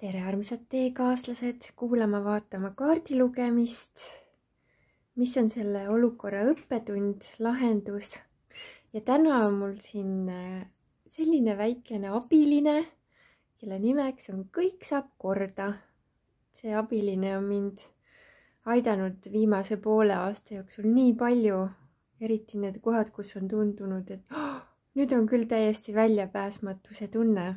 tere, armsad teekaaslased, kuulama-vaatama kaardilugemist. Mis on selle olukorra õppetund, lahendus? Ja täna on mul siin selline väikene abiline, kelle nimeks on Kõik saab korda. See abiline on mind aidanud viimase poole aasta jooksul nii palju, eriti need kohad, kus on tundunud, et nüüd on küll täiesti väljapääsmatuse tunne.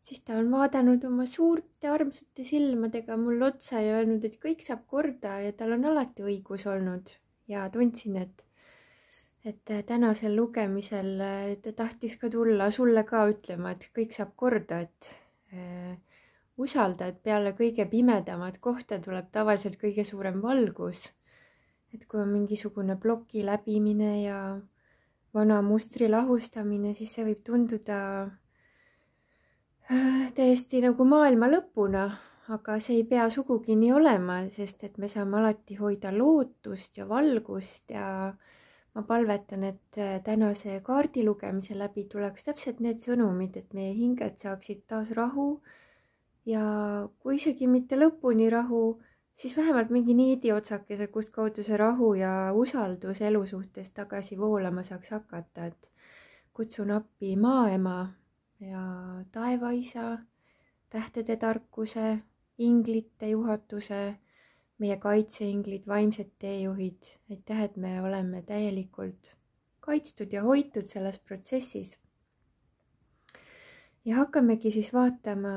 Siis ta on vaadanud oma suurte armsate silmadega mul otsa ja öelnud, et kõik saab korda ja tal on alati õigus olnud. Ja tundsin, et tänasel lugemisel ta tahtis ka tulla sulle ka ütlema, et kõik saab korda, et usalda, et peale kõige pimedamat kohta tuleb tavaliselt kõige suurem valgus. Et kui on mingisugune ploki läbimine ja vana mustri lahustamine, siis see võib tunduda täiesti nagu maailma lõpuna, aga see ei pea sugugi nii olema, sest et me saame alati hoida lootust ja valgust ja ma palvetan, et tänase kaardilugemise läbi tuleks täpselt need sõnumid, et meie hinged saaksid taas rahu ja kui isegi mitte lõpuni rahu, siis vähemalt mingi niidiotsakese, kust kaudu see rahu ja usaldus elu suhtes tagasi voolama saaks hakata, et kutsun appi Maaema ja taevaisa, tähtede tarkuse, inglite juhatuse, meie kaitseinglid, vaimsed teejuhid. Aitäh, et me oleme täielikult kaitstud ja hoitud selles protsessis. Ja hakkamegi siis vaatama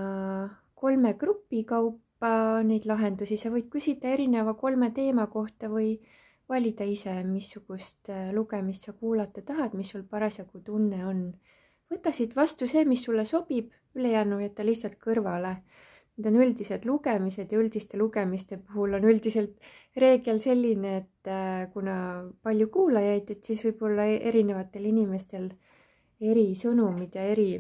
3 grupi kaupa neid lahendusi. Sa võid küsida erineva 3 teema kohta või valida ise, missugust lugemist sa kuulata tahad, mis sul parasjagu tunne on. Võta siit vastu see, mis sulle sobib, ülejäänu jätta lihtsalt kõrvale. Need on üldised lugemised ja üldiste lugemiste puhul on üldiselt reegel selline, et kuna palju kuulajaid, et siis võib olla erinevatel inimestel eri sõnumid ja eri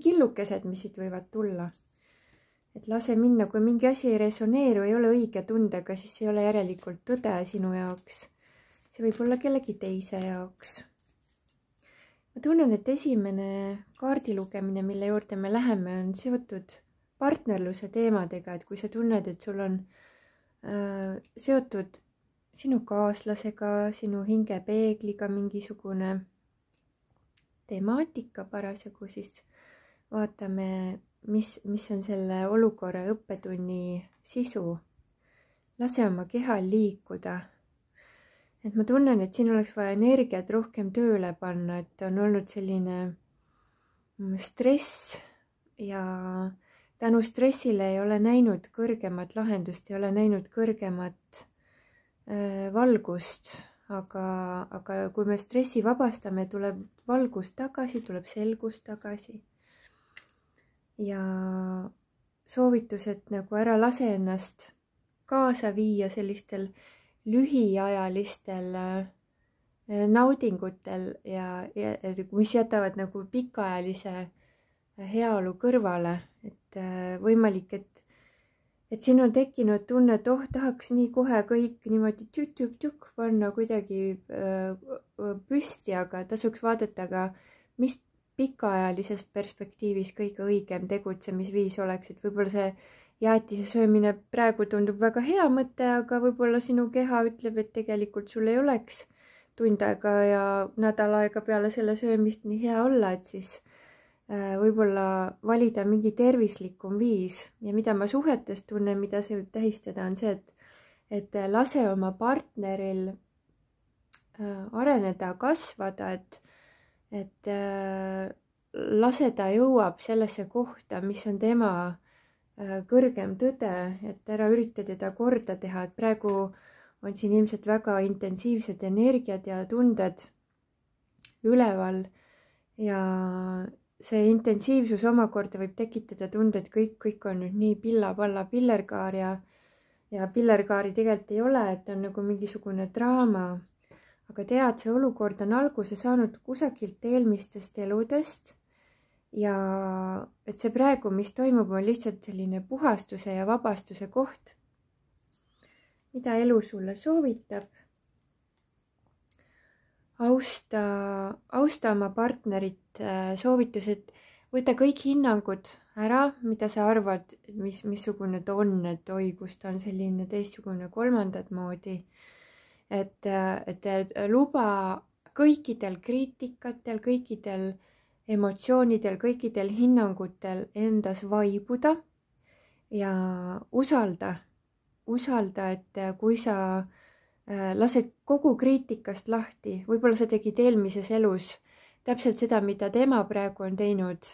killukesed, mis siit võivad tulla. Et lase minna, kui mingi asi ei resoneeru, ei ole õige tundega, siis ei ole järelikult tõde sinu jaoks. See võib olla kellegi teise jaoks. Ma tunnen, et esimene kaardilugemine, mille juurde me läheme, on seotud partnerluse teemadega, et kui sa tunned, et sul on seotud sinu kaaslasega, sinu hingepeegliga mingisugune temaatika parasjagu, siis vaatame, mis on selle olukorra õppetunni sisu. Lase oma kehal liikuda. Et ma tunnen, et siin oleks vaja energiat rohkem tööle panna, et on olnud selline stress ja tänu stressile ei ole näinud kõrgemat lahendust, ei ole näinud kõrgemat valgust, aga kui me stressi vabastame, tuleb valgus tagasi, tuleb selgus tagasi. Ja soovitus, et nagu ära lase ennast kaasa viia sellistel lühiajalistel naudingutel ja mis jätavad nagu pikaajalise heaolu kõrvale, et võimalik, et siin on tekkinud tunne, et tahaks nii kohe kõik niimoodi tšuk-tšuk-tšuk panna kuidagi püsti, aga tasuks vaadata ka, mis pikaajalises perspektiivis kõige õigem tegutsemisviis oleks, et võib-olla see jäätise söömine praegu tundub väga hea mõte, aga võib-olla sinu keha ütleb, et tegelikult sul ei oleks tund aega ja nädal aega peale selle söömist nii hea olla, et siis võib-olla valida mingi tervislikum viis. Ja mida ma suhetes tunnen, mida see võib tähistada, on see, et lase oma partneril areneda, kasvada, et lase ta jõuab sellesse kohta, mis on tema kõrgem tõde, et ära ürita teda korda teha, et praegu on siin ilmselt väga intensiivsed energiad ja tunded üleval ja see intensiivsus omakorda võib tekitada tunde, et kõik on nüüd nii pilla-palla pillerkaar ja pillerkaari tegelikult ei ole, et on nagu mingisugune draama, aga tead, see olukord on alguse saanud kusagilt eelmistest eludest. Ja et see praegu, mis toimub, on lihtsalt selline puhastuse ja vabastuse koht. Mida elu sulle soovitab? Austa oma partnerit, soovitused võta kõik hinnangud ära, mida sa arvad, missugune ta on, et oi, kus ta on selline teistsugune kolmandat moodi. Et luba kõikidel kriitikatel, kõikidel emotsioonidel, kõikidel hinnangutel endas vaibuda ja usalda, et kui sa lased kogu kriitikast lahti, võib-olla sa tegid eelmises elus täpselt seda, mida tema praegu on teinud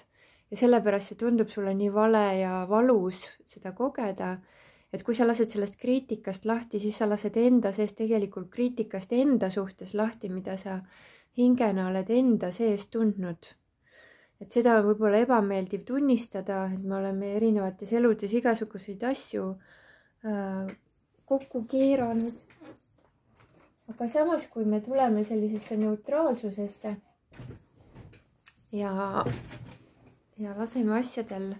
ja sellepärast see tundub sulle nii vale ja valus seda kogeda, et kui sa lased sellest kriitikast lahti, siis sa lased enda sees tegelikult kriitikast enda suhtes lahti, mida sa hingena oled enda sees tundnud. Et seda on võib-olla ebameeldiv tunnistada, et me oleme erinevates eludes igasuguseid asju kokku keeranud. Aga samas, kui me tuleme sellisesse neutraalsusesse ja laseme asjadel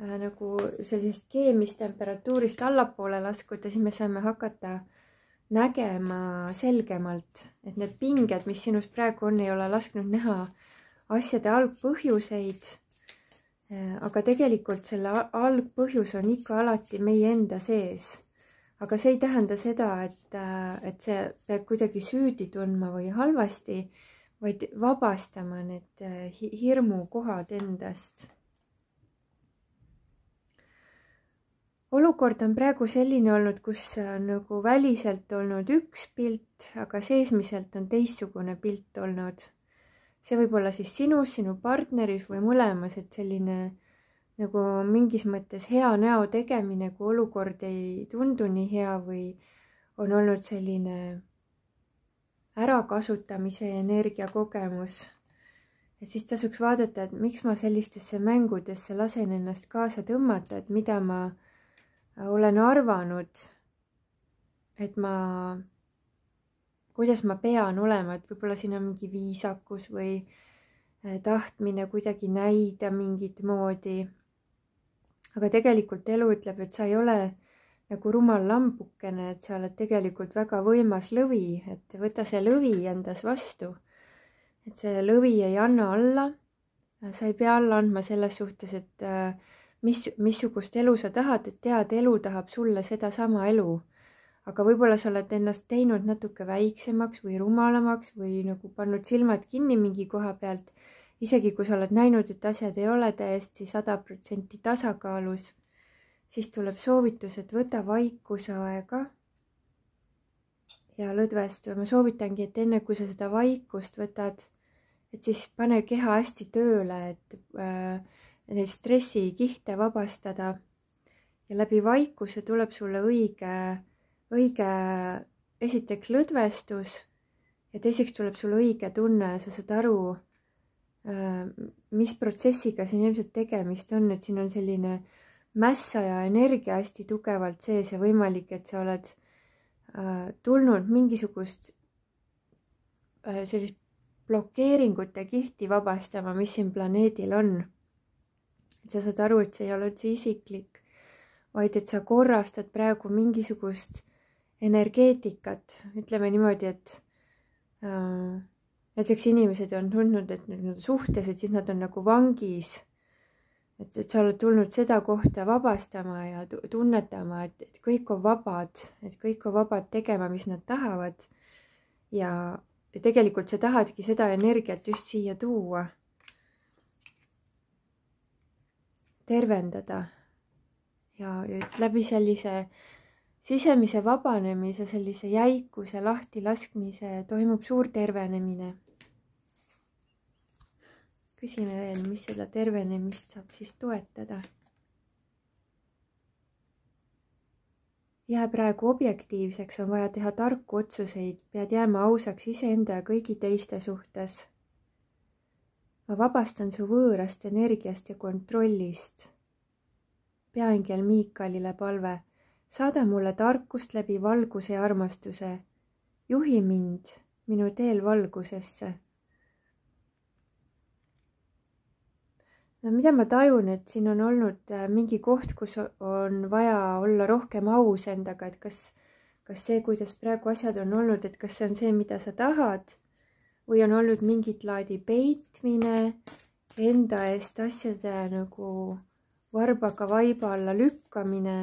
nagu sellisest keemist temperatuurist allapoole laskuda, siis me saame hakata nägema selgemalt, et need pinged, mis sinus praegu on, ei ole lasknud näha asjade algpõhjuseid. Aga tegelikult selle algpõhjus on ikka alati meie enda sees. Aga see ei tähenda seda, et see peab kuidagi süüdi tundma või halvasti, vaid vabastama need hirmukohad endast. Olukord on praegu selline olnud, kus on nagu väliselt olnud üks pilt, aga seesmiselt on teistsugune pilt olnud. See võib olla siis sinus, sinu partneris või mõlemas, et selline nagu mingis mõttes hea näo tegemine, kui olukord ei tundu nii hea või on olnud selline ärakasutamise energiakogemus. Et siis tasuks vaadata, et miks ma sellistesse mängudesse lasen ennast kaasa tõmmata, et mida ma olen arvanud, et kuidas ma pean olema, et võib-olla siin on mingi viisakus või tahtmine kuidagi näida mingit moodi. Aga tegelikult elu ütleb, et sa ei ole nagu rumal lambukene, et sa oled tegelikult väga võimas lõvi, et võta see lõvi endas vastu. Et see lõvi ei anna alla, sa ei pea alla andma selles suhtes, et missugust elu sa tahad, et tead, elu tahab sulle sedasama elu. Aga võib-olla sa oled ennast teinud natuke väiksemaks või rumalamaks või nagu pannud silmad kinni mingi koha pealt, isegi kui sa oled näinud, et asjad ei ole täiesti 100% tasakaalus, siis tuleb soovitus, et võta vaikuse aega ja lõdvestu. Ma soovitangi, et enne kui sa seda vaikust võtad, et siis pane keha hästi tööle, et neid stressikihte vabastada ja läbi vaikuse tuleb sulle õige esiteks lõdvestus ja teiseks tuleb sulle õige tunne, sa saad aru, mis protsessiga siin ilmselt tegemist on, et siin on selline mässaja energia hästi tugevalt sees ja võimalik, et sa oled tulnud mingisugust sellist blokeeringute kihti vabastama, mis siin planeedil on. Et sa saad aru, et see ei ole üldse isiklik, vaid et sa korrastad praegu mingisugust energeetikat. Ütleme niimoodi, et näiteks inimesed on tundnud, et nad on suhtes, et siis nad on nagu vangis. Et sa oled tulnud seda kohta vabastama ja tunnetama, et kõik on vabad tegema, mis nad tahavad. Ja tegelikult sa tahadki seda energiat just siia tuua. Tervendada ja läbi sellise sisemise vabanemise, sellise jäikuse, lahti laskmise toimub suur tervenemine. Küsime veel, mis seda tervenemist saab siis toetada. Jää praegu objektiivseks, on vaja teha tarku otsuseid, pead jääma ausaks iseenda ja kõigi teiste suhtes. Ma vabastan su võõrast energiast ja kontrollist. Peaingel Miikalile palve, saada mulle tarkust läbi valguse ja armastuse. Juhi mind minu teel valgusesse. No mida ma tajun, et siin on olnud mingi koht, kus on vaja olla rohkem aus endaga, et kas see, kuidas praegu asjad on olnud, et kas see on see, mida sa tahad, või on olnud mingit laadi peitmine enda eest asjade nagu varbaga vaiba alla lükkamine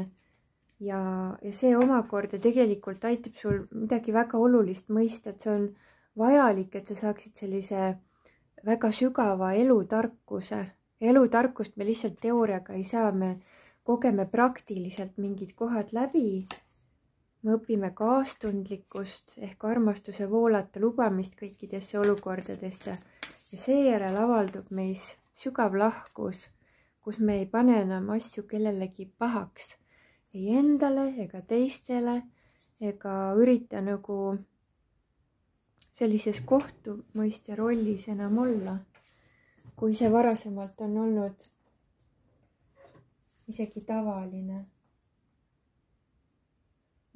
ja see omakorda tegelikult aitab sul midagi väga olulist mõista, et see on vajalik, et sa saaksid sellise väga sügava elutarkuse. Elutarkust me lihtsalt teooriaga ei saa, me kogeme praktiliselt mingid kohad läbi. Me õpime kaastundlikkust ehk armastuse voolata lubamist kõikidesse olukordadesse ja seejärel avaldub meis sügav lahkus, kus me ei pane enam asju kellelegi pahaks, ei endale ega teistele ega ürita nagu sellises kohtumõistja rollis enam olla, kui see varasemalt on olnud isegi tavaline.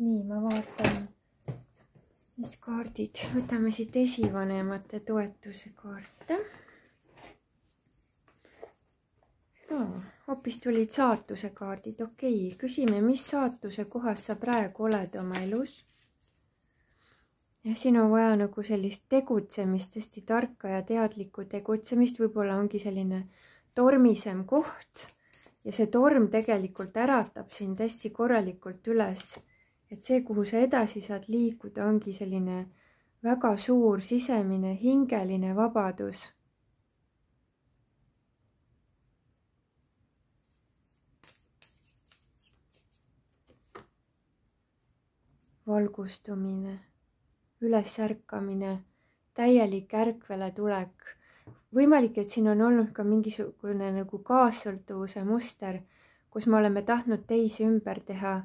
Nii, ma vaatan, mis kaardid. Võtame siit esivanemate toetuse kaarte. No, hoopis tulid saatuse kaardid. Okei, küsime, mis saatuse kohas sa praegu oled oma elus? Ja siin on vaja nagu sellist tegutsemist, hästi tarka ja teadlikku tegutsemist. Võib-olla ongi selline tormisem koht ja see torm tegelikult äratab sind hästi korralikult üles. Et see, kuhu sa edasi saad liikuda, ongi selline väga suur sisemine hingeline vabadus. Valgustumine, ülesärkamine, täielik ärkvele tulek. Võimalik, et siin on olnud ka mingisugune nagu kaassõltuvuse muster, kus me oleme tahtnud teisi ümber teha,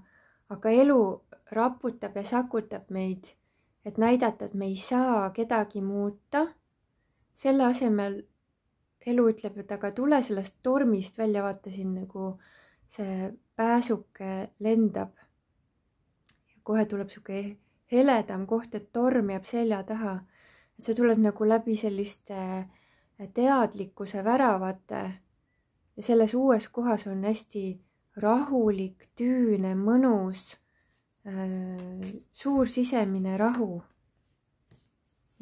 aga elu raputab ja sakutab meid, et näidata, et me ei saa kedagi muuta. Selle asemel elu ütleb, et aga tule sellest tormist välja, vaata siin nagu see pääsuke lendab. Ja kohe tuleb siuke heledam koht, et torm jääb selja taha. Et see tuleb nagu läbi selliste teadlikkuse väravate ja selles uues kohas on hästi rahulik, tüüne, mõnus, suur sisemine rahu.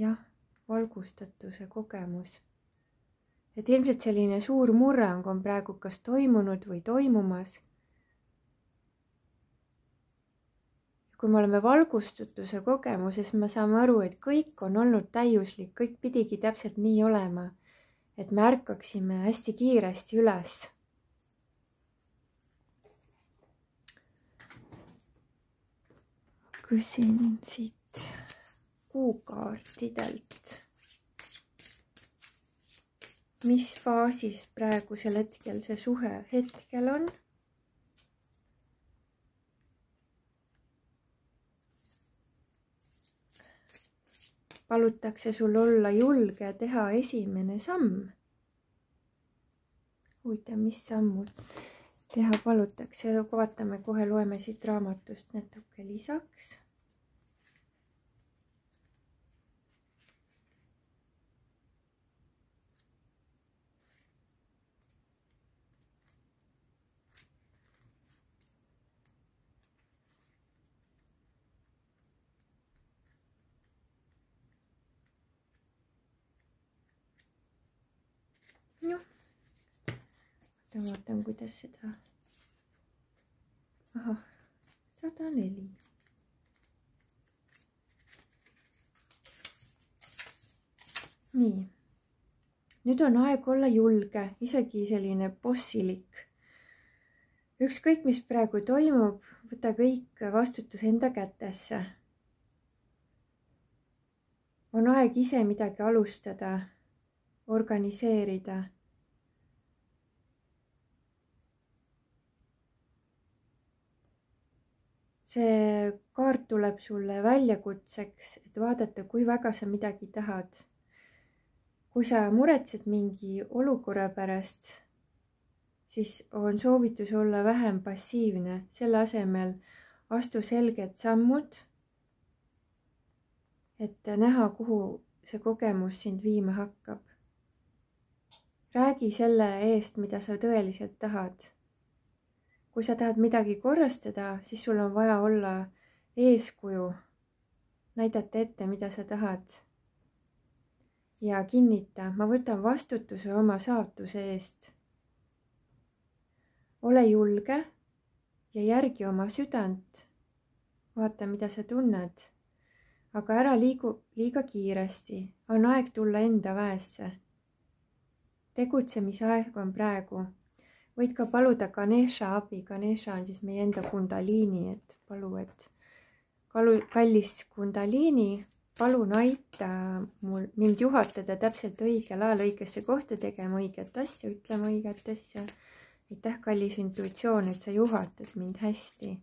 Jah, valgustatuse kogemus. Et ilmselt selline suur murrang on praegu kas toimunud või toimumas. Kui me oleme valgustatuse kogemuses, me saame aru, et kõik on olnud täiuslik, kõik pidigi täpselt nii olema, et me ärkaksime hästi kiiresti üles. Küsin siit kuukaartidelt, mis faasis praegusel hetkel see suhe hetkel on. Palutakse sul olla julge ja teha esimene samm. Huvitav, mis sammud teha palutakse. Vaatame, kohe loeme siit raamatust natuke lisaks. Noh. Vaatan, kuidas seda. Ahah, 104. Nii. Nüüd on aeg olla julge, isegi selline bossilik. Ükskõik, mis praegu toimub, võta kõik vastutus enda kätesse. On aeg ise midagi alustada, organiseerida. See kaart tuleb sulle väljakutseks, et vaadata, kui väga sa midagi tahad. Kui sa muretsed mingi olukorra pärast, siis on soovitus olla vähem passiivne. Selle asemel astu selged sammud, et näha, kuhu see kogemus sind viima hakkab. Räägi selle eest, mida sa tõeliselt tahad. Kui sa tahad midagi korrastada, siis sul on vaja olla eeskuju, näidata ette, mida sa tahad. ja kinnita, ma võtan vastutuse oma saatuse eest. Ole julge ja järgi oma südant. Vaata, mida sa tunned. Aga ära liigu liiga kiiresti. On aeg tulla enda väesse. Tegutsemisaeg on praegu. Võid ka paluda Ganesha abi. Ganesha on siis meie enda kundaliini, et palu, et kallis kundaliini, palun aita mind juhatada täpselt õigel ajal õigesse kohta, tegema õiget asja, ütlema õiget asja. Aitäh, kallis intuitsioon, et sa juhatad mind hästi.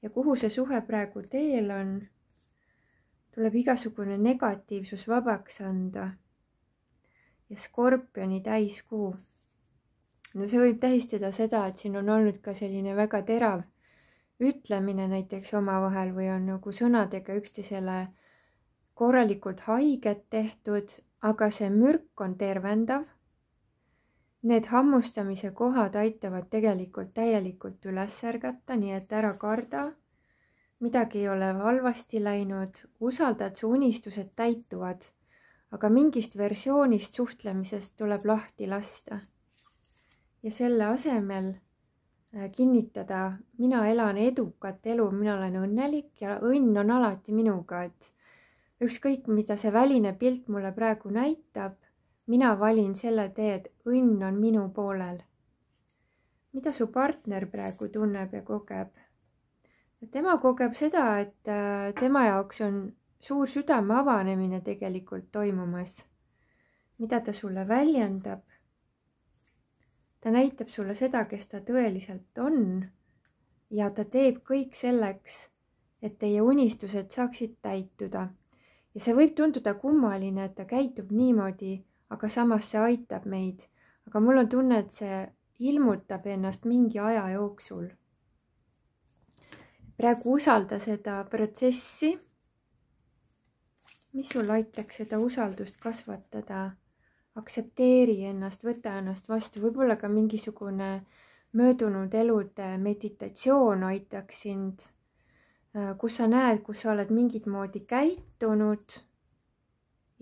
Ja kuhu see suhe praegu teel on, tuleb igasugune negatiivsus vabaks anda. Ja Skorpioni täiskuu. No see võib tähistada seda, et siin on olnud ka selline väga terav ütlemine näiteks omavahel või on nagu sõnadega üksteisele korralikult haiget tehtud, aga see mürk on tervendav. Need hammustamise kohad aitavad tegelikult täielikult üles ärgata, nii et ära karda. Midagi ei ole halvasti läinud, usaldad, su unistused täituvad, aga mingist versioonist suhtlemisest tuleb lahti lasta. Ja selle asemel kinnitada, mina elan edukat elu, mina olen õnnelik ja õnn on alati minuga, et ükskõik, mida see väline pilt mulle praegu näitab, mina valin selle tee, et õnn on minu poolel. Mida su partner praegu tunneb ja kogeb? Tema kogeb seda, et tema jaoks on suur südame avanemine tegelikult toimumas. Mida ta sulle väljendab? Ta näitab sulle seda, kes ta tõeliselt on ja ta teeb kõik selleks, et teie unistused saaksid täituda. Ja see võib tunduda kummaline, et ta käitub niimoodi, aga samas see aitab meid. Aga mul on tunne, et see ilmutab ennast mingi aja jooksul. Praegu usalda seda protsessi, mis sul aitaks seda usaldust kasvatada. Aksepteeri ennast, võta ennast vastu, võib-olla ka mingisugune möödunud elude meditatsioon aitaks sind, kus sa näed, kus sa oled mingit moodi käitunud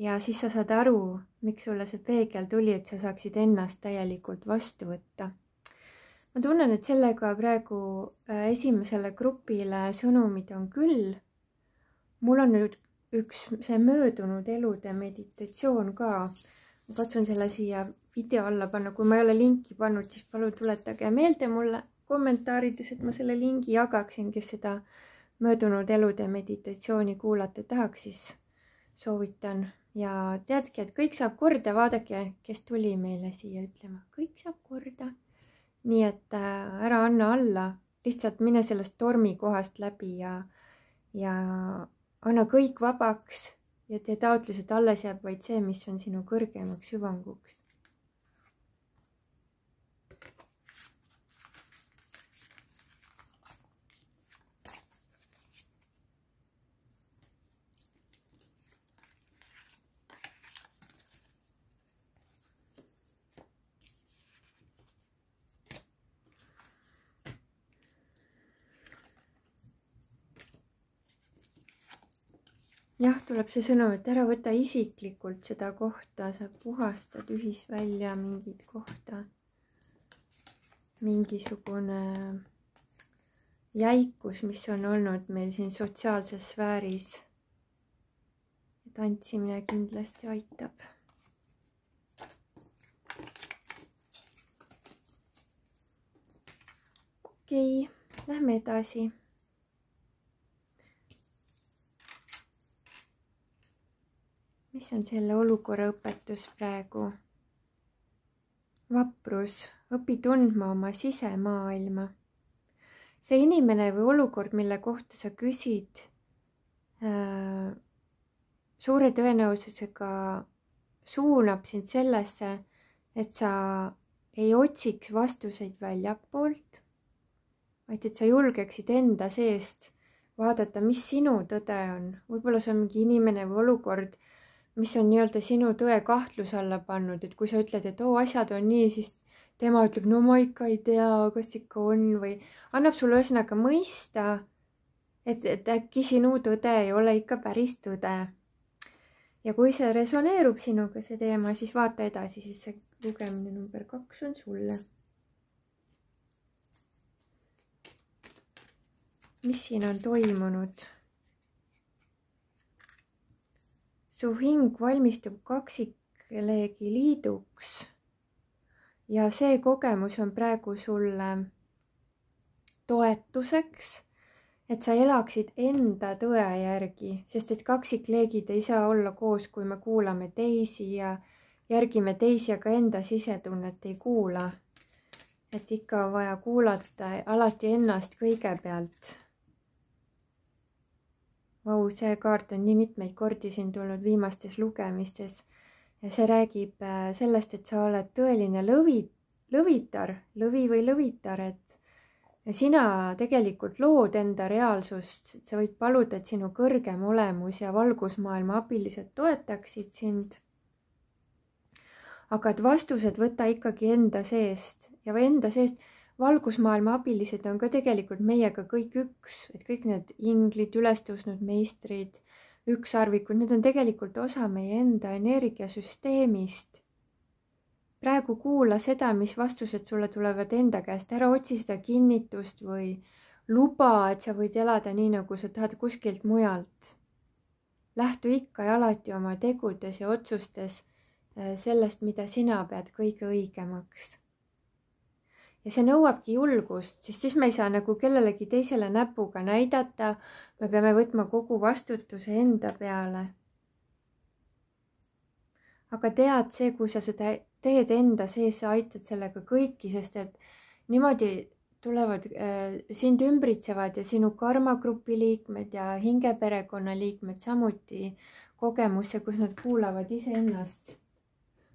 ja siis sa saad aru, miks sulle see peegel tuli, et sa saaksid ennast täielikult vastu võtta. Ma tunnen, et sellega praegu esimesele grupile sõnumid on küll. Mul on nüüd üks see möödunud elude meditatsioon ka. Ma katsun selle siia video alla panna. Kui ma ei ole linki pannud, siis palun tuletage meelde mulle kommentaarides, et ma selle lingi jagaksin, kes seda möödunud elude meditatsiooni kuulata tahaks, siis soovitan. Ja teadki, et kõik saab korda, vaadake, kes tuli meile siia ütlema. Kõik saab korda. Nii et ära anna alla, lihtsalt mine sellest tormi kohast läbi ja anna kõik vabaks. Ja tee taotlused alles jääb vaid see, mis on sinu kõrgemaks hüvanguks. Jah, tuleb see sõnum, et ära võta isiklikult seda kohta, sa puhastad ühisvälja mingit kohta. Mingisugune jäikus, mis on olnud meil siin sotsiaalses sfääris. Tantsimine kindlasti aitab. Okei, lähme edasi. Mis on selle olukorra õpetus praegu? Vaprus, õpi tundma oma sisemaailma. See inimene või olukord, mille kohta sa küsid, suure tõenäosusega suunab sind sellesse, et sa ei otsiks vastuseid väljapoolt, vaid et sa julgeksid enda seest vaadata, mis sinu tõde on. Võib-olla see on mingi inimene või olukord, mis on nii-öelda sinu tõe kahtluse alla pannud, et kui sa ütled, et asjad on nii, siis tema ütleb, no ma ikka ei tea, kas ikka on või annab sulle ühesõnaga mõista, et äkki sinu tõde ei ole ikka päris tõde. ja kui see resoneerub sinuga, see teema, siis vaata edasi, siis see lugemine number 2 on sulle. mis siin on toimunud? Su hing valmistub kaksiklegi liiduks ja see kogemus on praegu sulle toetuseks, et sa elaksid enda tõe järgi, sest et kaksikleegid ei saa olla koos, kui me kuulame teisi ja järgime teisi, aga enda sisetunnet ei kuula. Et ikka on vaja kuulata alati ennast kõigepealt. Vau, see kaart on nii mitmeid kordi siin tulnud viimastes lugemistes ja see räägib sellest, et sa oled tõeline lõvitar, lõvi või lõvitar, et sina tegelikult lood enda reaalsust, sa võid paluda, et sinu kõrgem olemus ja valgusmaailma abilised toetaksid sind. Aga et vastused võta ikkagi enda seest ja enda seest. Valgusmaailma abilised on ka tegelikult meiega kõik üks, et kõik need inglid, ülestõusnud meistrid, ükssarvikud, need on tegelikult osa meie enda energiasüsteemist. Praegu kuula seda, mis vastused sulle tulevad enda käest, ära otsi seda kinnitust või luba, et sa võid elada nii, nagu sa tahad kuskilt mujalt. Lähtu ikka ja alati oma tegudes ja otsustes sellest, mida sina pead kõige õigemaks. Ja see nõuabki julgust, sest siis me ei saa nagu kellelegi teisele näpuga näidata, me peame võtma kogu vastutuse enda peale. Aga tead see, kui sa seda teed enda sees, sa aitad sellega kõiki, sest et niimoodi tulevad sind ümbritsevad ja sinu karmagrupi liikmed ja hingeperekonna liikmed samuti kogemusse, kus nad kuulavad iseennast.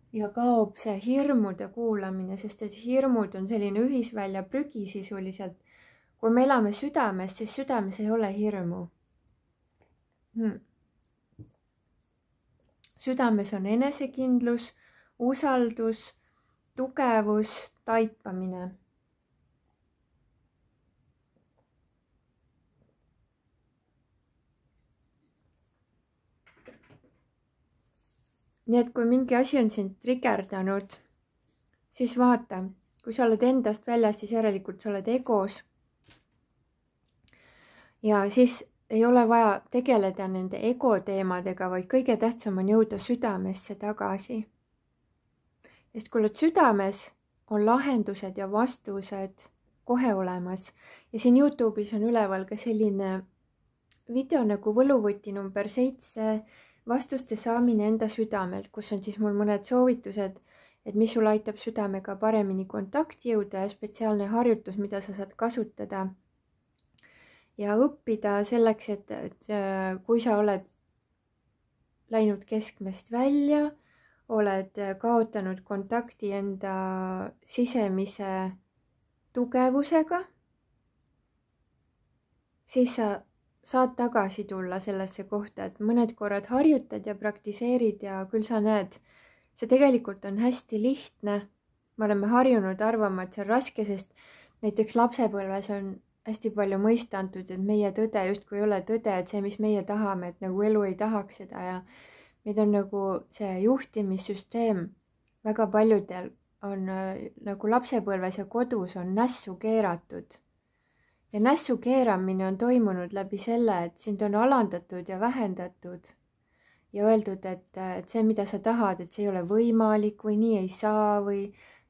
Ja kaob see hirmude kuulamine, sest et hirmud on selline ühisvälja prügi sisuliselt. Kui me elame südames, siis südames ei ole hirmu. Südames on enesekindlus, usaldus, tugevus, taipamine. Nii et kui mingi asi on sind trigerdanud, siis vaata, kui sa oled endast väljas, siis järelikult sa oled egos. Ja siis ei ole vaja tegeleda nende ego teemadega, vaid kõige tähtsam on jõuda südamesse tagasi. Sest kui oled südames, on lahendused ja vastused kohe olemas. Ja siin YouTube'is on üleval ka selline video nagu võluvõti number 7, vastuste saamine enda südamelt, kus on siis mul mõned soovitused, et mis sul aitab südamega paremini kontakti jõuda ja spetsiaalne harjutus, mida sa saad kasutada. Ja õppida selleks, et kui sa oled läinud keskmest välja, oled kaotanud kontakti enda sisemise tugevusega, siis sa saad tagasi tulla sellesse kohta, et mõned korrad harjutad ja praktiseerid ja küll sa näed, see tegelikult on hästi lihtne. Me oleme harjunud arvama, et see on raske, sest näiteks lapsepõlves on hästi palju mõista antud, et meie tõde justkui ei ole tõde, et see, mis meie tahame, et nagu elu ei tahaks seda ja meid on nagu see juhtimissüsteem väga paljudel on nagu lapsepõlves ja kodus on nässu keeratud. Ja nässu keeramine on toimunud läbi selle, et sind on alandatud ja vähendatud ja öeldud, et see, mida sa tahad, et see ei ole võimalik või nii ei saa või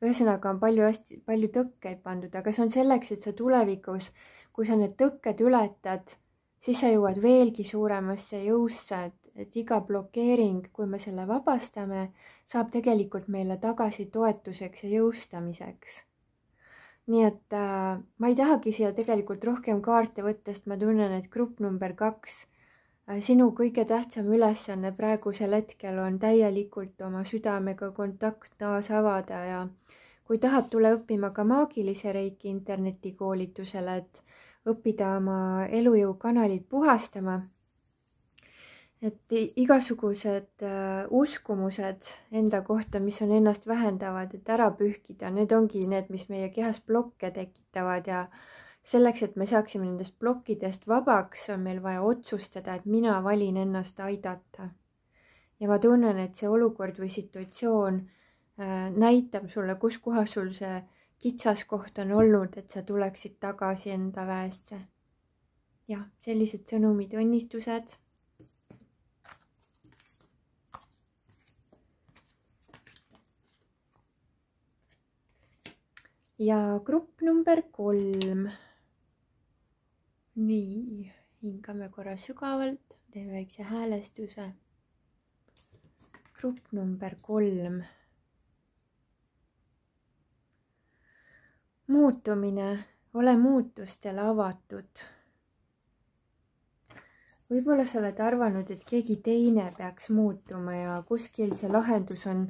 ühesõnaga on palju tõkkeid pandud, aga see on selleks, et sa tulevikus, kui sa need tõkked ületad, siis sa jõuad veelgi suuremasse jõusse, et iga blokeering, kui me selle vabastame, saab tegelikult meile tagasi toetuseks ja jõustamiseks. Nii et ma ei tahagi siia tegelikult rohkem kaarte võtta, sest ma tunnen, et grupp number 2, sinu kõige tähtsam ülesanne praegusel hetkel on täielikult oma südamega kontakt taas avada ja kui tahad, tule õppima ka maagilise reiki internetikoolitusele, et õppida oma elujõukanalid puhastama. Et igasugused uskumused enda kohta, mis on ennast vähendavad, et ära pühkida, need ongi need, mis meie kehas blokke tekitavad ja selleks, et me saaksime nendest blokkidest vabaks, on meil vaja otsustada, et mina valin ennast aidata. ja ma tunnen, et see olukord või situatsioon näitab sulle, kus kohas sul see kitsaskoht on olnud, et sa tuleksid tagasi enda väesse. jah, sellised sõnumid, õnnistused. ja grupp number 3. nii, hingame korra sügavalt, teeme väikse häälestuse. grupp number 3. muutumine, ole muutustele avatud. võib-olla sa oled arvanud, et keegi teine peaks muutuma ja kuskil see lahendus on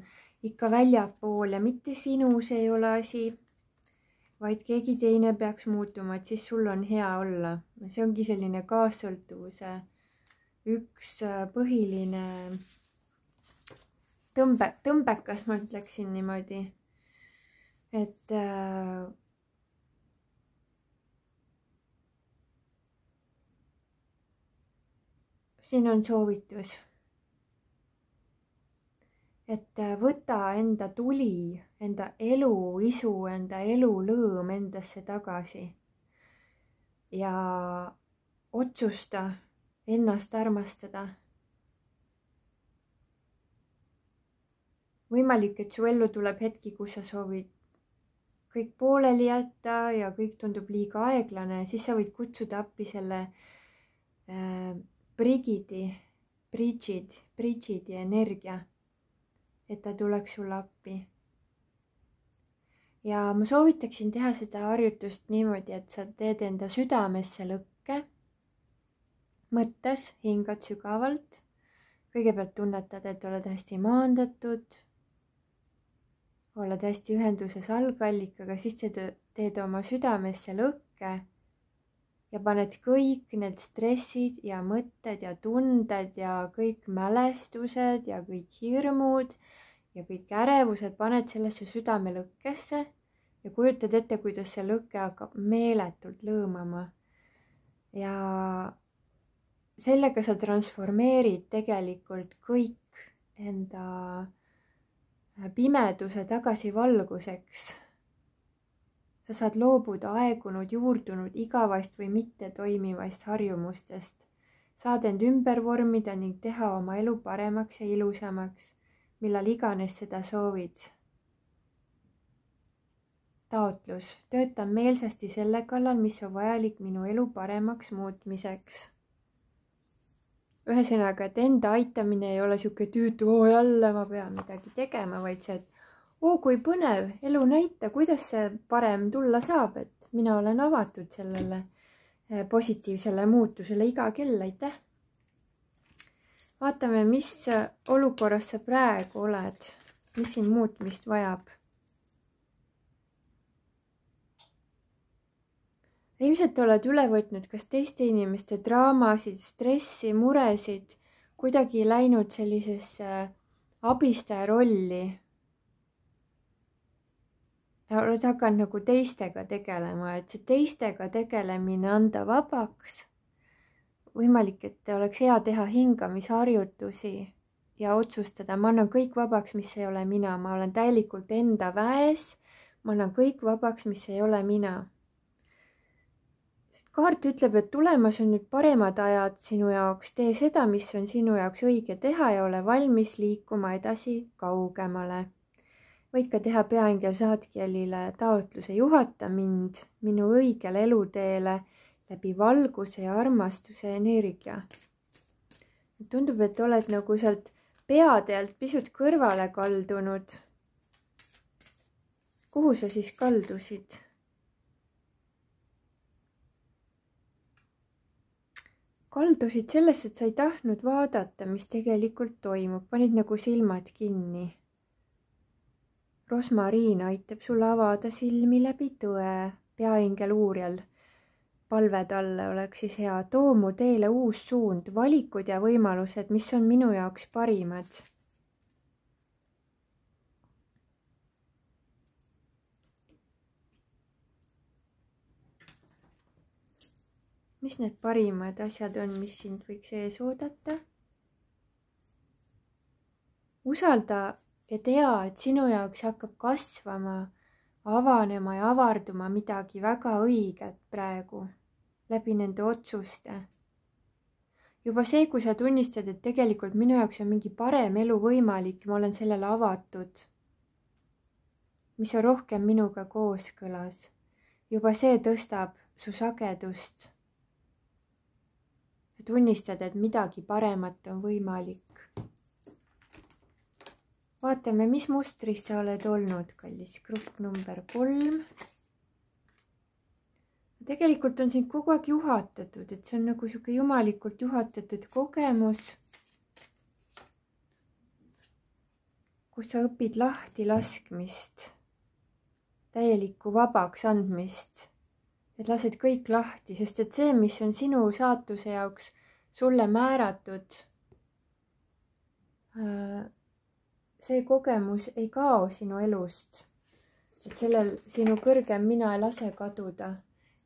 ikka väljapool ja mitte sinus ei ole asi, vaid keegi teine peaks muutuma, et siis sul on hea olla. see ongi selline kaassõltuvuse üks põhiline tõmbekas, ma ütleksin niimoodi, et siin on soovitus, et võta enda tuli, enda eluisu, enda elulõõm endasse tagasi ja otsusta ennast armastada. võimalik, et su ellu tuleb hetki, kus sa soovid kõik pooleli jätta ja kõik tundub liiga aeglane, siis sa võid kutsuda appi selle Brigidi energia, et ta tuleks sulle appi. ja ma soovitaksin teha seda harjutust niimoodi, et sa teed enda südamesse lõkke, mõttes hingad sügavalt, kõigepealt tunnetad, et oled hästi maandatud, oled hästi ühenduses algallikaga, siis teed oma südamesse lõkke ja paned kõik need stressid ja mõtted ja tunded ja kõik mälestused ja kõik hirmud ja kõik ärevused paned sellesse südamelõkkesse ja kujutad ette, kuidas see lõke hakkab meeletult lõõmama. ja sellega sa transformeerid tegelikult kõik enda pimeduse tagasi valguseks. sa saad loobuda aegunud, juurdunud, igavast või mitte toimivast harjumustest. saad end ümber vormida ning teha oma elu paremaks ja ilusamaks, millal iganes seda soovid. taotlus. töötan meelsasti selle kallal, mis on vajalik minu elu paremaks muutmiseks. ühesõnaga, et enda aitamine ei ole sihuke tüütu, jälle ma pean midagi tegema, vaid see, et kui põnev, elu näita, kuidas see parem tulla saab, et mina olen avatud sellele positiivsele muutusele iga kell, aitäh. vaatame, mis olukorras sa praegu oled, mis siin muutmist vajab. ilmselt oled üle võtnud kas teiste inimeste draamasid, stressi, muresid, kuidagi läinud sellisesse abistaja rolli. ja oled hakanud nagu teistega tegelema, et see teistega tegelemine anda vabaks. võimalik, et oleks hea teha hingamisharjutusi ja otsustada, ma annan kõik vabaks, mis ei ole mina, ma olen täielikult enda väes, ma annan kõik vabaks, mis ei ole mina. kaart ütleb, et tulemas on nüüd paremad ajad sinu jaoks, tee seda, mis on sinu jaoks õige teha ja ole valmis liikuma edasi kaugemale. võid ka teha peaingel Saatkielile taotluse, juhata mind minu õigele eluteele läbi valguse ja armastuse energia. tundub, et oled nagu sealt peateelt pisut kõrvale kaldunud. kuhu sa siis kaldusid? kaldusid sellesse, et sa ei tahtnud vaadata, mis tegelikult toimub, panid nagu silmad kinni. Rosmariin aitab sul avada silmi läbi tõe, peaingel Uuriel. palve talle oleks siis hea, too mu teele uus suund, valikud ja võimalused, mis on minu jaoks parimad. mis need parimad asjad on, mis sind võiks ees oodata? usalda ja tea, et sinu jaoks hakkab kasvama, avanema ja avarduma midagi väga õiget praegu läbi nende otsuste. Juba see, kui sa tunnistad, et tegelikult minu jaoks on mingi parem elu võimalik ja ma olen sellele avatud, mis on rohkem minuga kooskõlas, juba see tõstab su sagedust. Ja tunnistad, et midagi paremat on võimalik. Vaatame, mis mustris sa oled olnud, kallis grupp number 3. Tegelikult on sind kogu aeg juhatatud, et see on nagu sihuke jumalikult juhatatud kogemus, kus sa õpid lahti laskmist, täielikku vabaks andmist, et lased kõik lahti, sest et see, mis on sinu saatuse jaoks sulle määratud, see kogemus ei kao sinu elust, et sellel sinu kõrgem mina ei lase kaduda.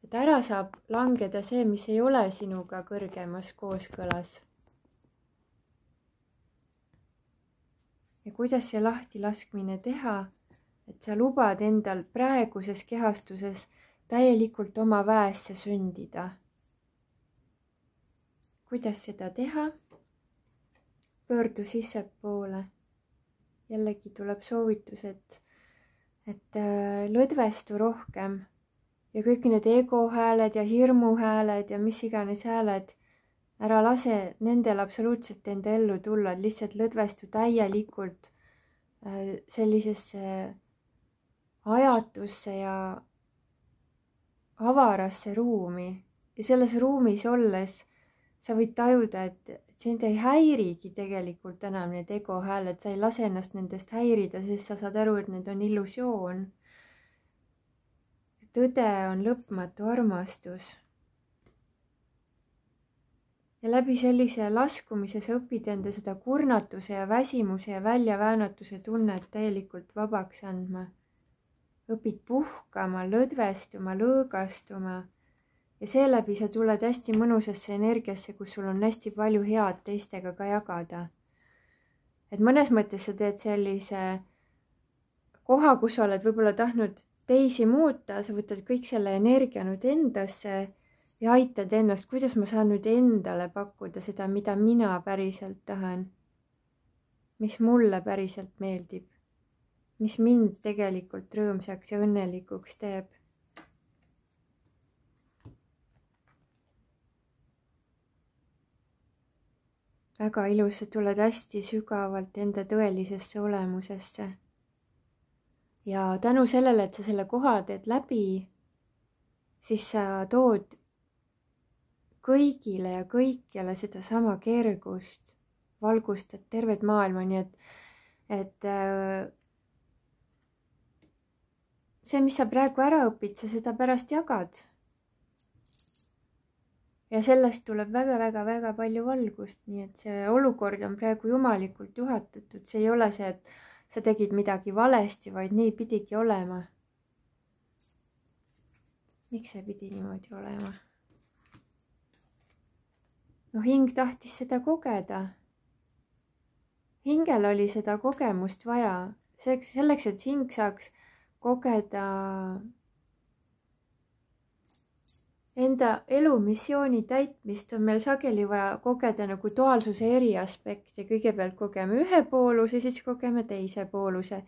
Et ära saab langeda see, mis ei ole sinuga kõrgemas kooskõlas. Ja kuidas see lahti laskmine teha, et sa lubad endal praeguses kehastuses täielikult oma väesse sündida. Kuidas seda teha? Pöördu sissepoole. Jällegi tuleb soovitus, et lõdvestu rohkem. Ja kõik need egohääled ja hirmuhääled ja mis iganes hääled, ära lase nendel absoluutselt enda ellu tulla, lihtsalt lõdvestu täielikult sellisesse ajatusse ja avarasse ruumi. Ja selles ruumis olles sa võid tajuda, et sind ei häirigi tegelikult enam need egohääled, sa ei lase ennast nendest häirida, sest sa saad aru, et need on illusioon. Tõde on lõpmatu armastus. Ja läbi sellise laskumise sa õpid enda seda kurnatuse ja väsimuse ja väljaväänatuse tunnet täielikult vabaks andma. Õpid puhkama, lõdvestuma, lõõgastuma ja seeläbi sa tuled hästi mõnusasse energiasse, kus sul on hästi palju head teistega ka jagada. Et mõnes mõttes sa teed sellise koha, kus sa oled võib-olla tahtnud teisi muuta, sa võtad kõik selle energia nüüd endasse ja aitad ennast, kuidas ma saan nüüd endale pakkuda seda, mida mina päriselt tahan. Mis mulle päriselt meeldib. Mis mind tegelikult rõõmsaks ja õnnelikuks teeb. Väga ilus, sa tuled hästi sügavalt enda tõelisesse olemusesse. Ja tänu sellele, et sa selle koha teed läbi, siis sa tood kõigile ja kõikjale seda sama kergust, valgustad tervet maailma, nii et see, mis sa praegu ära õpid, sa seda pärast jagad. Ja sellest tuleb väga palju valgust, nii et see olukord on praegu jumalikult juhatatud, see ei ole see, et sa tegid midagi valesti, vaid nii pidigi olema. Miks see pidi niimoodi olema? No hing tahtis seda kogeda. Hingel oli seda kogemust vaja. Selleks, et hing saaks kogeda enda elumissiooni täitmist, on meil sageli vaja kogeda nagu duaalsuse eri aspekte. Kõigepealt kogeme ühe pooluse, siis kogeme teise pooluse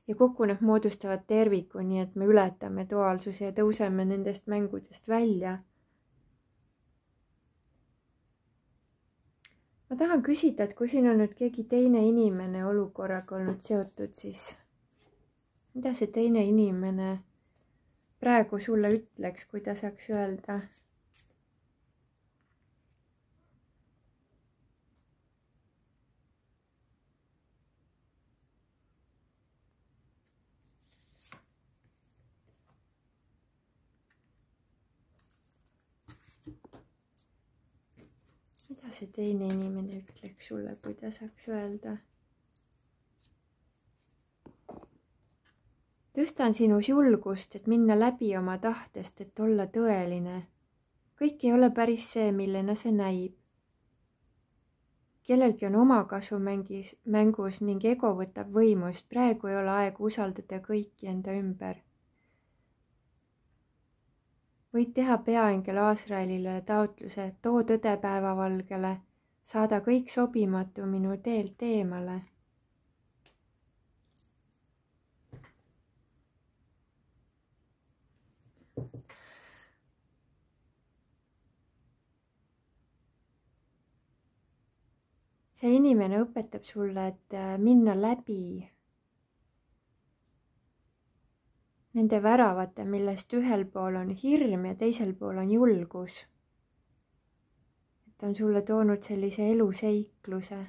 ja kokku need moodustavad terviku, nii et me ületame duaalsuse ja tõuseme nendest mängudest välja. Ma tahan küsida, et kui siin on nüüd keegi teine inimene olukorraga olnud seotud, siis mida see teine inimene praegu sulle ütleks, kui ta saaks öelda? Mida see teine inimene ütleks sulle, kui ta saaks öelda? Tõstan sinus julgust, et minna läbi oma tahtest, et olla tõeline. Kõik ei ole päris see, millena see näib. kellelgi on omakasu mängus ning ego võtab võimust. Praegu ei ole aeg usaldada kõiki enda ümber. Võid teha peaingel Aasraelile taotluse, too tõde päevavalgele, saada kõik sobimatu minu teelt eemale. See inimene õpetab sulle, et minna läbi nende väravate, millest ühel pool on hirm ja teisel pool on julgus. Et on sulle toonud sellise eluseikluse.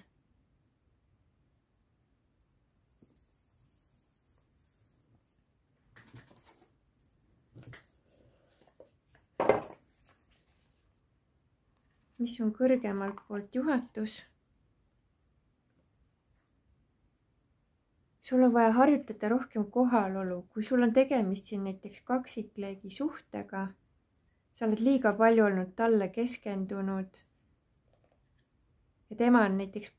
Mis on kõrgemalt poolt juhatus? Sul on vaja harjutada rohkem kohalolu, kui sul on tegemist siin näiteks kaksikleegi suhtega, sa oled liiga palju olnud talle keskendunud ja tema on näiteks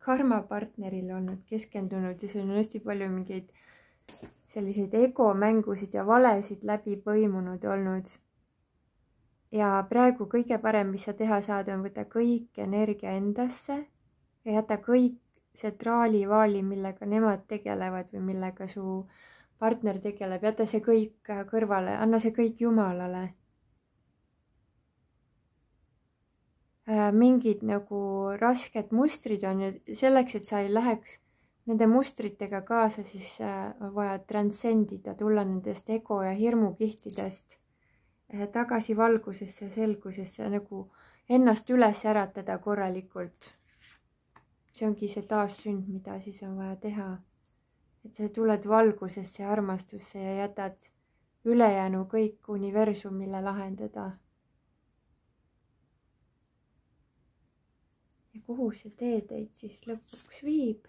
karmapartnerile olnud keskendunud ja seal on hästi palju mingeid selliseid egomängusid ja valesid läbi põimunud olnud. Ja praegu kõige parem, mis sa teha saad, on võtta kõik energia endasse ja jäta kõik see traalivaali, millega nemad tegelevad või millega su partner tegeleb, jäta see kõik kõrvale, anna see kõik Jumalale. Mingid nagu rasked mustrid on ju selleks, et sa ei läheks nende mustritega kaasa, siis on vaja transcendida, tulla nendest ego ja hirmukihtidest tagasi valgusesse ja selgusesse, nagu ennast üles äratada korralikult. See ongi see taassünd, mida siis on vaja teha. Et sa tuled valgusesse ja armastusse ja jätad ülejäänu kõik universumile lahendada. Ja kuhu see tee teid siis lõpuks viib?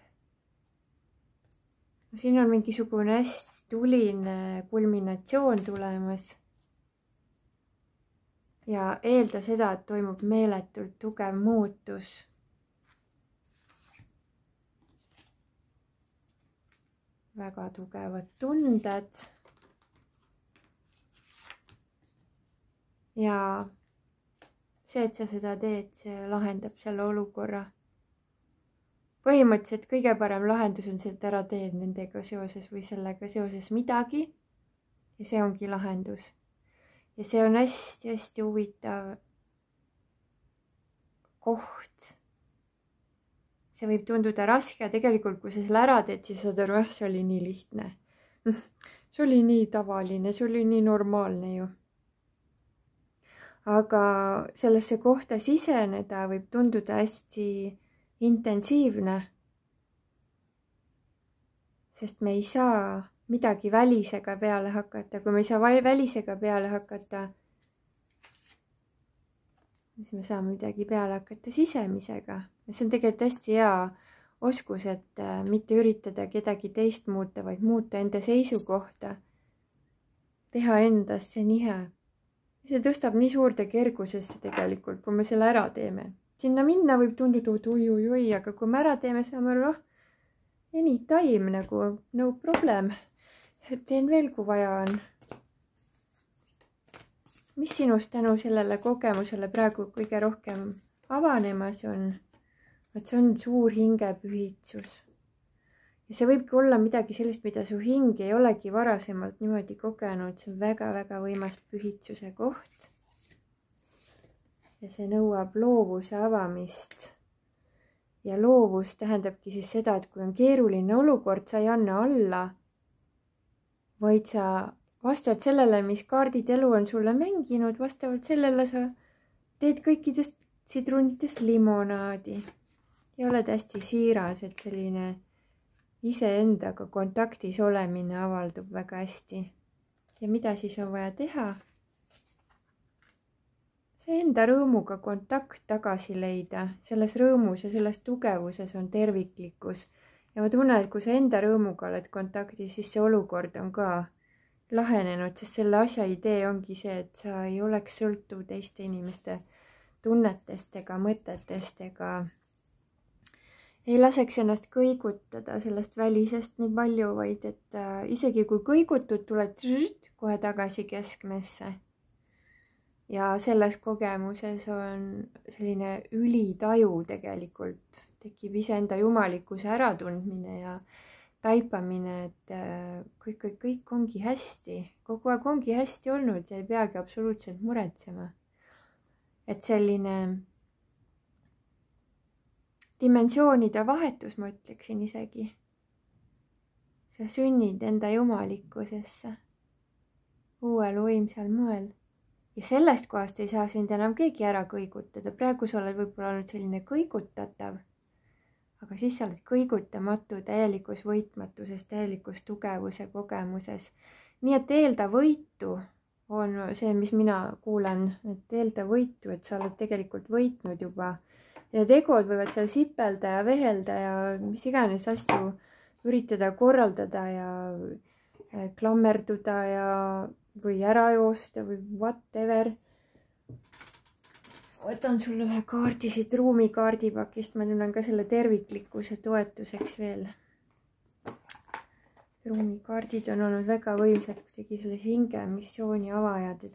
No, siin on mingisugune hästi tuline kulminatsioon tulemas. Ja eelda seda, et toimub meeletult tugev muutus. Väga tugevad tunded ja see, et sa seda teed, see lahendab selle olukorra. Põhimõtteliselt kõige parem lahendus on see, et ära teed nendega seoses või sellega seoses midagi ja see ongi lahendus. Ja see on hästi huvitav koht. See võib tunduda raske ja tegelikult, kui sa selle ära teed, siis saad aru, see oli nii lihtne. See oli nii tavaline, see oli nii normaalne ju. Aga sellesse kohta siseneda võib tunduda hästi intensiivne. Sest me ei saa midagi välisega peale hakata. Kui me ei saa välisega peale hakata, siis me saame midagi peale hakata sisemisega. See on tegelikult hästi hea oskus, et mitte üritada kedagi teist muuta, vaid muuta enda seisukohta. Teha endast see nihe. See tõstab nii suurde kergusesse tegelikult, kui me selle ära teeme. Sinna minna võib tunduda, et oi, aga kui me ära teeme, saame aru, anytime nagu, no problem. Teen veel, kui vaja on. Mis sinust tänu sellele kogemusele praegu kõige rohkem avanemas on? Et see on suur hingepühitsus. Ja see võibki olla midagi sellist, mida su hing ei olegi varasemalt niimoodi kogenud. See on väga-väga võimas pühitsuse koht. Ja see nõuab loovuse avamist. Ja loovus tähendabki siis seda, et kui on keeruline olukord, sa ei anna alla, vaid sa vastavalt sellele, mis kaardid elu on sulle mänginud, vastavalt sellele sa teed kõikidest sidrunitest limonaadi. Ja oled hästi siiras, et selline iseendaga kontaktis olemine avaldub väga hästi. Ja mida siis on vaja teha? See enda rõõmuga kontakt tagasi leida. Selles rõõmus ja selles tugevuses on terviklikkus. Ja ma tunnen, et kui sa enda rõõmuga oled kontaktis, siis see olukord on ka lahenenud, sest selle asja idee ongi see, et sa ei oleks sõltuv teiste inimeste tunnetest ega mõtetest ega ei laseks ennast kõigutada sellest välisest nii palju, vaid et isegi kui kõigutud, tuled kohe tagasi keskmesse. Ja selles kogemuses on selline ülitaju tegelikult, tekib iseenda jumalikkuse äratundmine ja taipamine, et kõik ongi hästi, kogu aeg ongi hästi olnud ja ei peagi absoluutselt muretsema. Et selline dimensioonide vahetus, ma ütleksin isegi. Sa sünnid enda jumalikkusesse uuel võimsal moel. Ja sellest kohast ei saa sind enam keegi ära kõigutada. Praegu sa oled võib-olla olnud selline kõigutatav, aga siis sa oled kõigutamatu täielikus võitmatuses, täielikus tugevuse kogemuses. Nii et eelda võitu on see, mis mina kuulen, et eelda võitu, et sa oled tegelikult võitnud juba. Ja tegud võivad seal sipelda ja vehelda ja mis iganes asju üritada korraldada ja klammerduda ja või ära joosta või whatever. Võtan sulle ühe kaardi siit ruumikaardipakist. Ma tunnen ka selle terviklikkuse toetuseks veel. Ruumikaardid on olnud väga võimsad, kuidagi selle hinge missiooni avajad,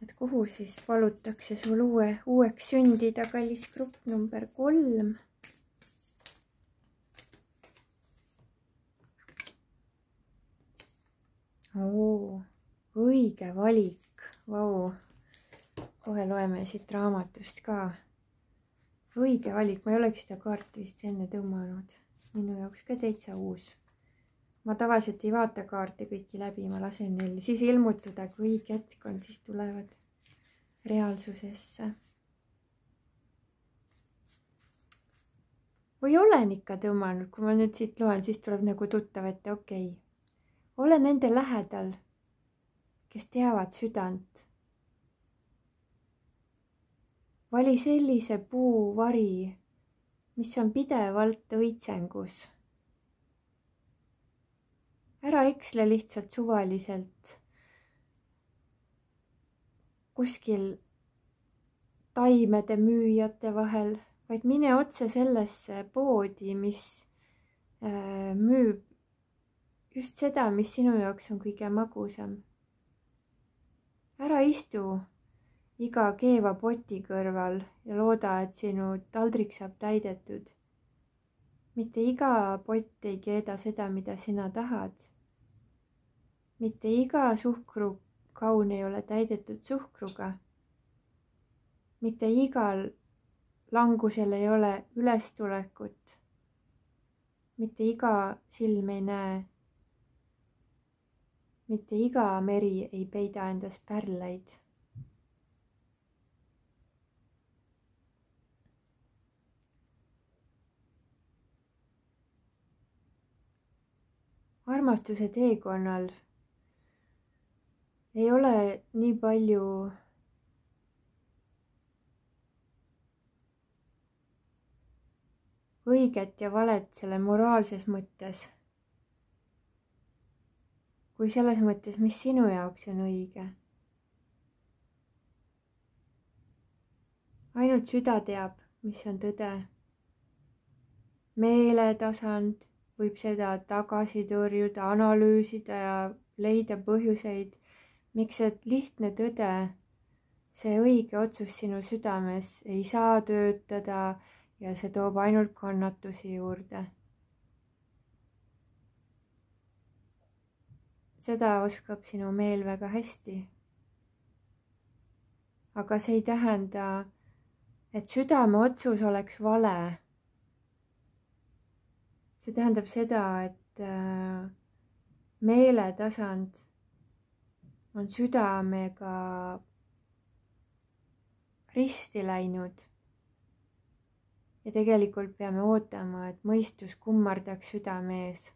et kuhu siis palutakse sul uueks sündida, kallis grupp number 3. Õige valik, vau. Kohe loeme siit raamatust ka. Õige valik, ma ei oleks seda kaarti vist enne tõmmanud. Minu jaoks ka täitsa uus. Ma tavaliselt ei vaata kaarte kõiki läbi, ma lasen neil siis ilmutada, kui õige hetk on, siis tulevad reaalsusesse. Või olen ikka tõmmanud, kui ma nüüd siit loen, siis tuleb nagu tuttav ette, okei. Ole nende lähedal, kes teavad südant. Vali sellise puuvari, mis on pidevalt õitsengus. Ära eksle lihtsalt suvaliselt kuskil taimede müüjate vahel, vaid mine otse sellesse poodi, mis müüb just seda, mis sinu jaoks on kõige magusam. Ära istu iga keeva poti kõrval ja looda, et sinu taldrik saab täidetud. Mitte iga pott ei keeda seda, mida sina tahad. Mitte iga suhkrukaun ei ole täidetud suhkruga. Mitte igal langusel ei ole ülestulekut. Mitte iga silm ei näe. Mitte iga meri ei peida endas pärleid. Armastuse teekonnal ei ole nii palju õiget ja valet selle moraalses mõttes, kui selles mõttes, mis sinu jaoks on õige. Ainult süda teab, mis on tõde. Meeletasand võib seda tagasi tõrjuda, analüüsida ja leida põhjuseid, miks see lihtne tõde, see õige otsus sinu südames ei saa töötada ja see toob ainult kannatusi juurde. Seda oskab sinu meel väga hästi. Aga see ei tähenda, et südame otsus oleks vale. See tähendab seda, et meeletasand on südamega risti läinud. Ja tegelikult peame ootama, et mõistus kummardaks südame ees.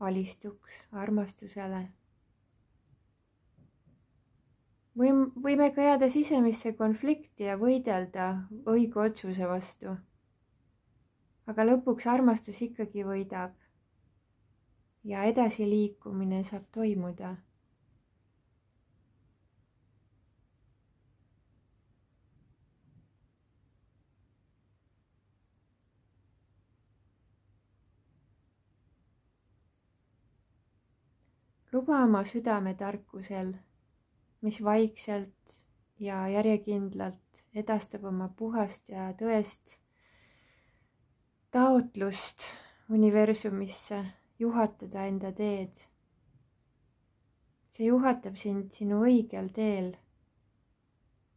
Alistuks armastusele. Võime ka jääda sisemisse konflikti ja võidelda õige otsuse vastu. Aga lõpuks armastus ikkagi võidab ja edasiliikumine saab toimuda. luba oma südametarkusel, mis vaikselt ja järjekindlalt edastab oma puhast ja tõest taotlust universumisse juhatada enda teed. See juhatab sind sinu õigel teel,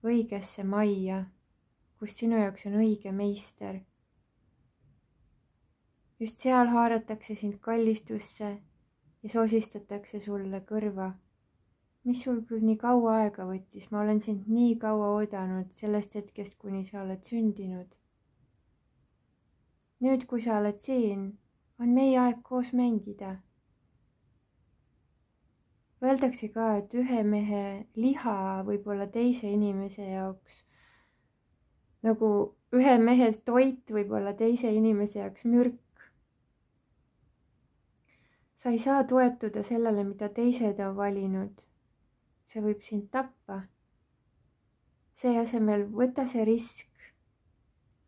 õigesse majja, kus sinu jaoks on õige meister. Just seal haaratakse sind kallistusse ja sosistatakse sulle kõrva. Mis sul küll nii kaua aega võttis, ma olen sind nii kaua oodanud sellest hetkest, kuni sa oled sündinud. Nüüd, kui sa oled siin, on meie aeg koos mängida. Öeldakse ka, et ühe mehe liha võib olla teise inimese jaoks, nagu ühe mehe toit võib olla teise inimese jaoks mürk. Sa ei saa toetuda sellele, mida teised on valinud. See võib sind tappa. See asemel võta see risk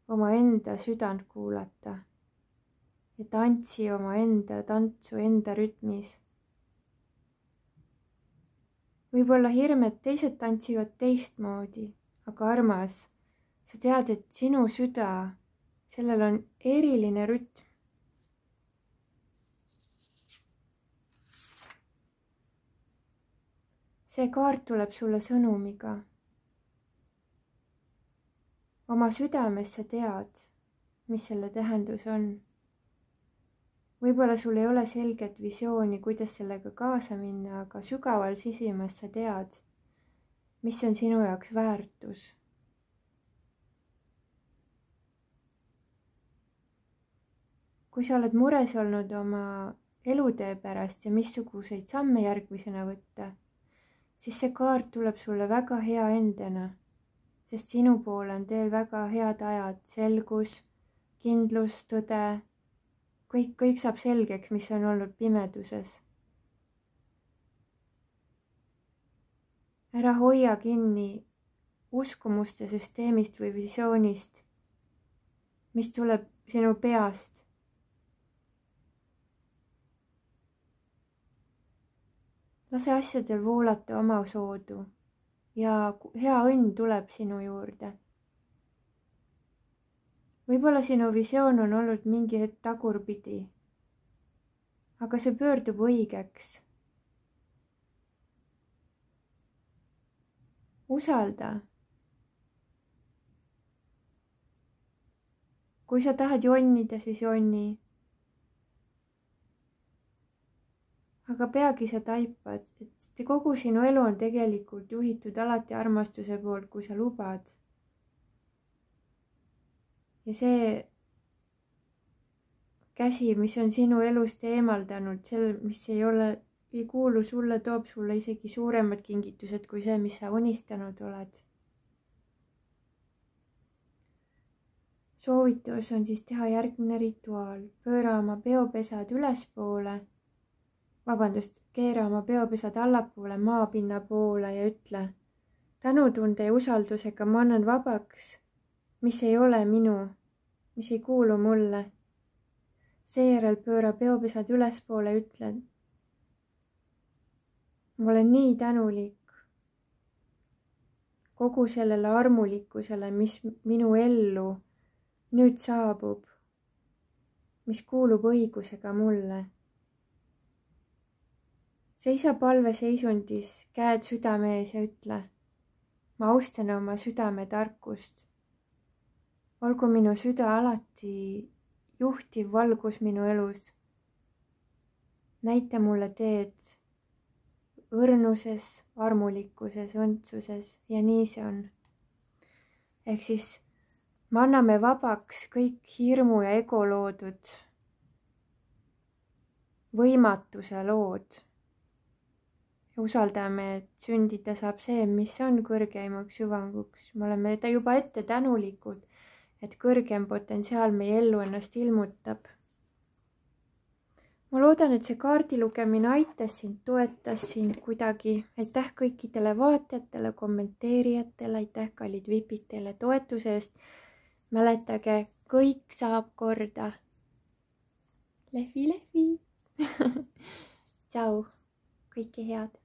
omaenda südant kuulata ja tantsi omaenda tantsu enda rütmis. Võib-olla hirm, et teised tantsivad teistmoodi, aga armas, sa tead, et sinu süda, sellel on eriline rütm. See kaart tuleb sulle sõnumiga. Oma südames sa tead, mis selle tähendus on. Võib-olla sul ei ole selget visiooni, kuidas sellega kaasa minna, aga sügaval sisimas sa tead, mis on sinu jaoks väärtus. Kui sa oled mures olnud oma elutee pärast ja missuguseid samme järgmisena võtta, siis see kaart tuleb sulle väga hea endana, sest sinu poole on teel väga head ajad, selgus, kindlus, tõde, kõik saab selgeks, mis on olnud pimeduses. Ära hoia kinni uskumuste süsteemist või visioonist, mis tuleb sinu peast. Lase asjadel voolata oma soodu ja hea õnn tuleb sinu juurde. Võib-olla sinu visioon on olnud mingi hetk tagurpidi, aga see pöördub õigeks. Usalda. Kui sa tahad jonnida, siis jonni. Aga peagi sa taipad, et kogu sinu elu on tegelikult juhitud alati armastuse poolt, kui sa lubad. Ja see käsi, mis on sinu elust eemaldanud, mis ei kuulu sulle, toob sulle isegi suuremad kingitused kui see, mis sa unistanud oled. Soovitus on siis teha järgmine rituaal. Pööra oma peopesad ülespoole. Keera oma peopesad allapoole maapinna poole ja ütle: tänutunde ja usaldusega ma annan vabaks, mis ei ole minu, mis ei kuulu mulle. Seejärel pööra peopesad ülespoole ja ütle: ma olen nii tänulik kogu sellele armulikkusele, mis minu ellu nüüd saabub, mis kuulub õigusega mulle. Seisa palveseisundis, käed südame ees ja ütle: ma austan oma südame tarkust. Olgu minu süda alati juhtiv valgus minu elus. Näita mulle teed õrnuses, armulikkuses, õndsuses ja nii see on. Ehk siis me anname vabaks kõik hirmu ja ego loodud võimatuse lood. Usaldame, et sündida saab see, mis on kõrgeimaks hüvanguks. Me oleme juba ette tänulikud, et kõrgem potentsiaal meie ellu ennast ilmutab. Ma loodan, et see kaardi lugemine aitas sind, toetas sind kuidagi. Aitäh kõikidele vaatajatele, kommenteerijatele, aitäh kallid vipid teile toetuse eest. Mäletage, kõik saab korda. Lehvi, lehvi. Tšau. kõike head!